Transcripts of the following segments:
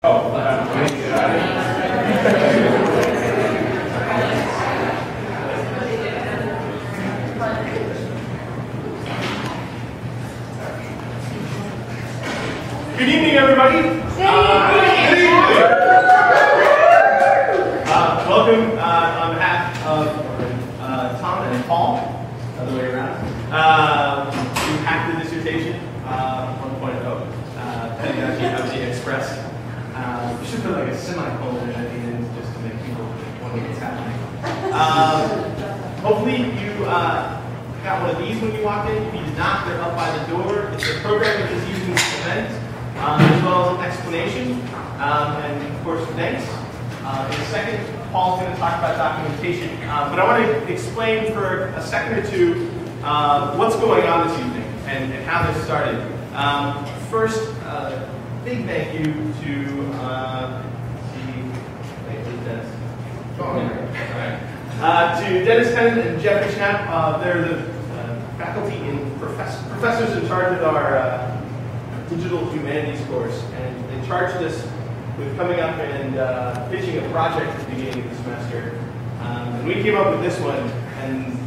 Good evening, everybody. Welcome on behalf of Tom and Paul, other way around, to Hack the Dissertation 1.0, Pedagogy of the Express. We should put like a semicolon at the end just to make people wonder what's happening. Hopefully you got one of these when you walked in. If you did not, they're up by the door. It's a program of this evening's event, as well as an explanation, and of course thanks. In a second, Paul's going to talk about documentation, but I want to explain for a second or two what's going on this evening and how this started. First, big thank you to Dennis Tennant and Jeffrey Schnapp. They're the faculty and professors in charge of our digital humanities course, and they charged us with coming up and pitching a project at the beginning of the semester. And we came up with this one, and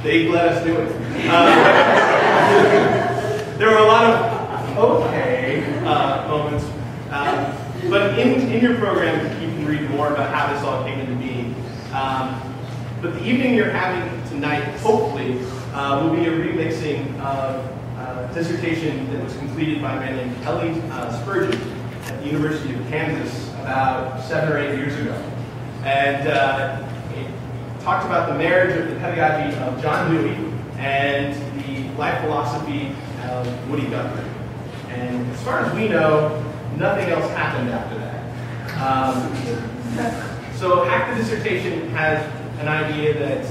they let us do it. There were a lot of okay moments, but in your program you can read more about how this all came into being. But the evening you're having tonight, hopefully, will be a remixing of a dissertation that was completed by a man named Kelly Spurgeon at the University of Kansas about 7 or 8 years ago. And he talked about the marriage of the pedagogy of John Dewey and the life philosophy of Woody Guthrie. And as far as we know, nothing else happened after that. So Hack the Dissertation has an idea that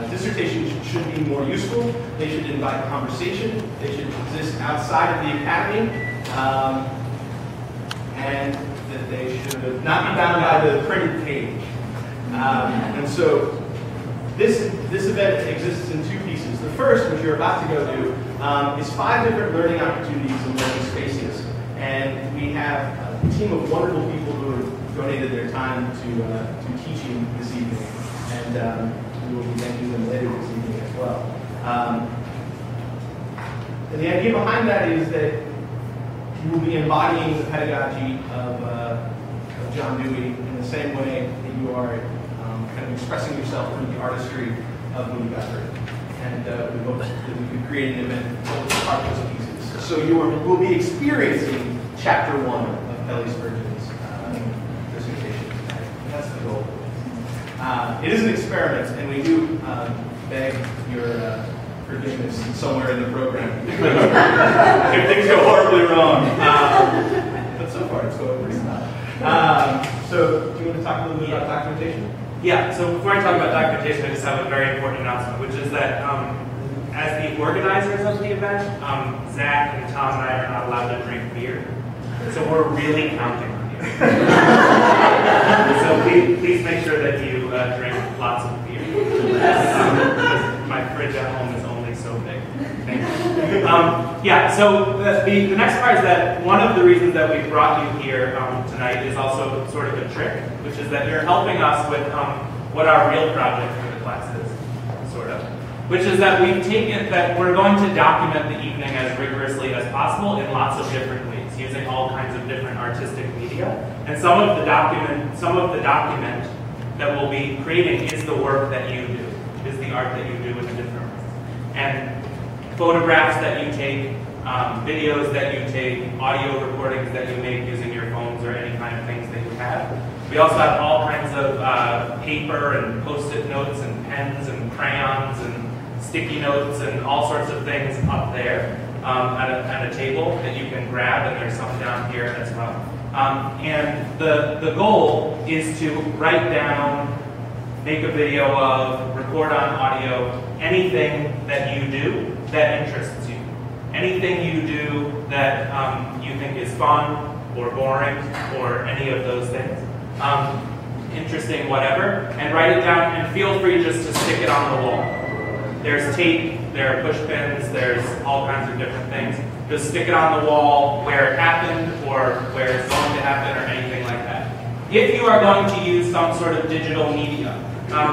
dissertations should be more useful, they should invite conversation, they should exist outside of the academy, and that they should not be bound by the printed page. And so this event exists in two pieces. The first, which you're about to go do, is 5 different learning opportunities and learning spaces. And we have a team of wonderful people who have donated their time to teaching this evening. And we will be thanking them later this evening as well. And the idea behind that is that you will be embodying the pedagogy of John Dewey in the same way that you are kind of expressing yourself through the artistry of Woody Guthrie. And we hope that we can create an event full of art pieces. So you will be experiencing Chapter 1 of Kelly Spurgeon's dissertation tonight. That's the goal. It is an experiment, and we do beg your forgiveness somewhere in the program if things go horribly wrong. But so far, it's going pretty well. So, do you want to talk a little bit about documentation? Yeah, so before I talk about documentation, I just have a very important announcement, which is that as the organizers of the event, Zach and Tom and I are not allowed to drink beer. So we're really counting on you. So please make sure that you drink lots of beer. My fridge at home is only so big. Thank you. Yeah, so the next part is that one of the reasons that we brought you here tonight is also sort of a trick, which is that you're helping us with what our real project for the class is, sort of. Which is that we've taken that we're going to document the evening as rigorously as possible in lots of different ways, using all kinds of different artistic media. And some of the document that we'll be creating is the work that you do, is the art that you do in different ways. And photographs that you take, videos that you take, audio recordings that you make using your phones or any kind of things that you have. We also have all kinds of paper and post-it notes and pens and crayons and sticky notes and all sorts of things up there at a table that you can grab, and there's some down here as well. And the goal is to write down, make a video of, record on audio, anything that you do that interests you. Anything you do that you think is fun or boring or any of those things. Interesting, whatever, and write it down, and feel free just to stick it on the wall. There's tape, there are push pins, there's all kinds of different things. just stick it on the wall where it happened or where it's going to happen or anything like that. If you are going to use some sort of digital media,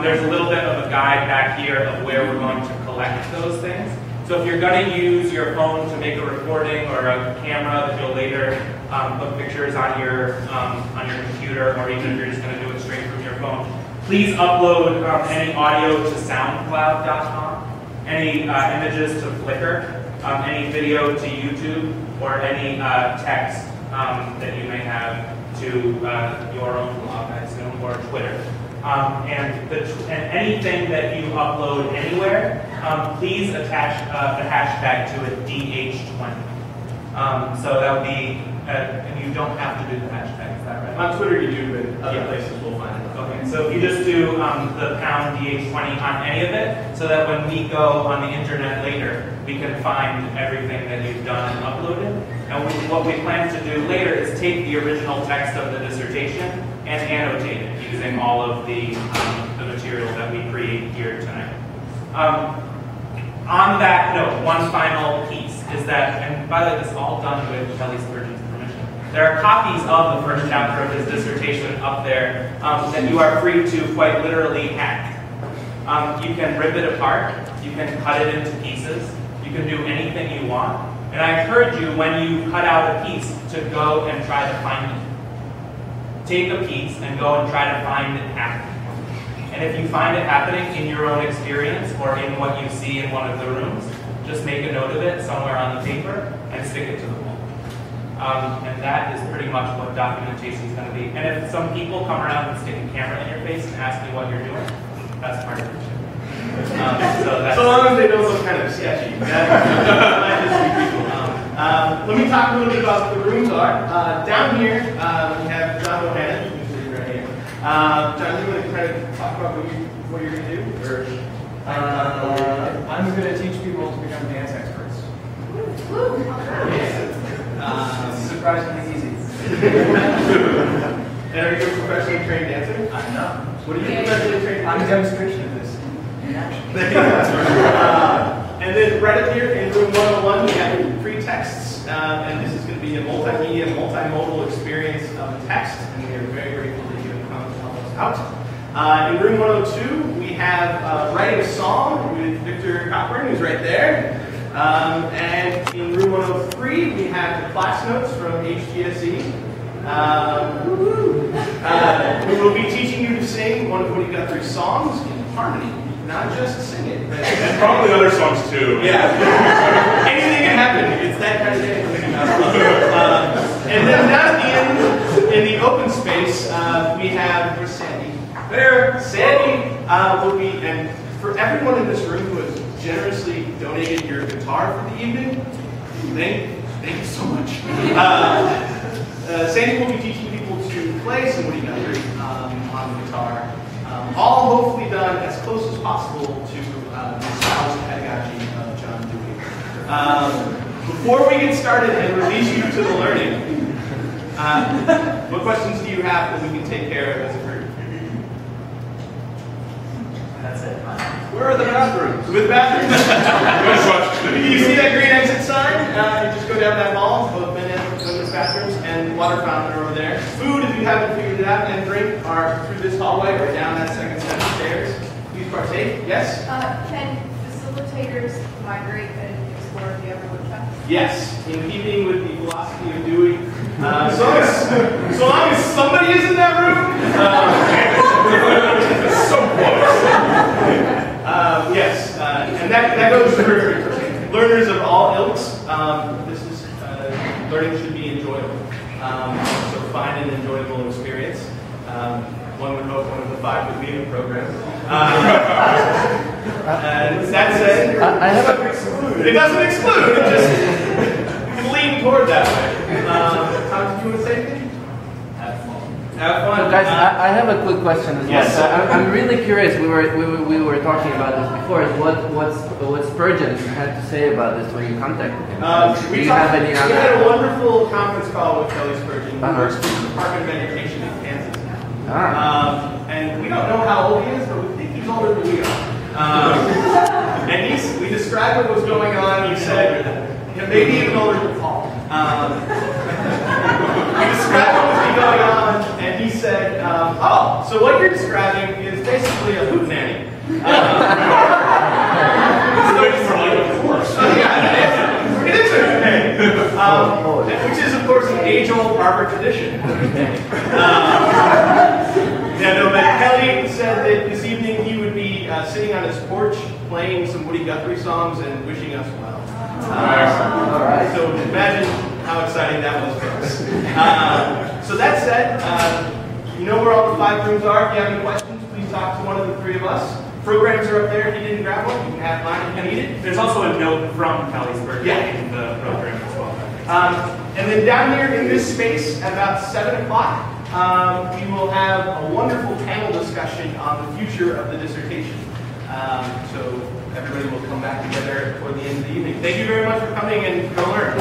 there's a little bit of a guide back here of where we're going to collect those things. So if you're going to use your phone to make a recording or a camera that you'll later put pictures on your computer, or even if you're just going to do it straight from your phone, please upload any audio to SoundCloud.com, any images to Flickr, any video to YouTube, or any text that you may have to your own blog, I assume, or Twitter. And anything that you upload anywhere, please attach the hashtag to it, DH20. So that would be, and you don't have to do the hashtag, is that right? On Twitter you do, but other places will find it. Okay, so if you just do the pound DH20 on any of it, so that when we go on the internet later, we can find everything that you've done and uploaded. And what we plan to do later is take the original text of the dissertation and annotate it using all of the material that we create here tonight. On that note, one final piece is that, and by the way, this is all done with Kelly Spurgeon's permission. There are copies of the first chapter of his dissertation up there that you are free to quite literally hack. You can rip it apart, you can cut it into pieces, you can do anything you want. And I encourage you, when you cut out a piece, to go and try to find it. Take a piece and go and try to find it happening. And if you find it happening in your own experience or in what you see in one of the rooms, just make a note of it somewhere on the paper and stick it to the wall. And that is pretty much what documentation is going to be. And if some people come around and stick a camera in your face and ask you what you're doing, that's part of it. So long as they don't look kind of sketchy. Let me talk a little bit about what the rooms are. Down here, we have John Bohannon, who's sitting right here. John, you want to kind of talk about what you're going to do? Or, I'm going to teach people to become dance experts. Surprisingly easy. And are you a professionally trained dancer? No. What are you professionally trained? I'm a demonstration of this in action. And then right up here in room 101, we have free texts, and this is going to be a multimedia, multimodal experience of text, and we are very grateful that you have come to help us out. In room 102, we have Writing a Song with Victor Cockburn, who's right there. And in room 103, we have the class notes from HGSE. We will be teaching you to sing one of Woody Guthrie's songs in harmony, not just sing it. And probably other songs too. Yeah. Anything can happen. It's that kind of day. And then down at the end, in the open space, we have, where's Sandy? There, Sandy will be, and for everyone in this room who has generously donated your guitar for the evening, thank you so much. Sandy will be teaching people to play some Woody Guthrie on the guitar. All hopefully done as close as possible to the styles of pedagogy of John Dewey. Before we get started and release you to the learning, what questions do you have that we can take care of as a group? That's it. Where are the bathrooms? With bathrooms? You see that green exit sign? You just go down that hall, both men and women's bathrooms, and water fountain are over there. Food, if you haven't figured it out, and drink are through this hallway or down that second set of stairs. Please partake. Yes? Can facilitators migrate and explore the other workshops? Yes, in keeping with the philosophy of Dewey. So long as somebody is in that room. So close. Yes, and that goes for learners of all ilks. This is learning should be enjoyable. So find an enjoyable experience. One would hope one of the 5 would be in the program. That said, I have a it doesn't exclude. It just lean toward that way. Tom, did you want to say anything? Have fun. So guys, I have a quick question as well. Yes. So I'm really curious. We were talking about this before. Is what Spurgeon had to say about this when you contacted him? Do you have any we other? had a wonderful conference call with Kelly Spurgeon, who Uh-huh. works for the Department of Education in Kansas now. Ah. And we don't know how old he is, but we think he's older than we are. And we described what was going on. He said, maybe even older than Paul. We described what was going on, and he said, "Oh, so what you're describing is basically a hootenanny." Waiting for like a course. Yeah, it is a hootenanny, which is of course an age-old Harvard tradition. Yeah, no, but Kelly said that this evening he would be sitting on his porch playing some Woody Guthrie songs and wishing us well. All right. So imagine how exciting that was for us. So that said, you know where all the 5 rooms are. If you have any questions, please talk to one of the 3 of us. Programs are up there. If you didn't grab one, you can have mine if you need it. There's also a note from Kelly's birthday Yeah. in the program as well. And then down here in this space at about 7 o'clock, we will have a wonderful panel discussion on the future of the dissertation. So everybody will come back together toward the end of the evening. Thank you very much for coming and go learn.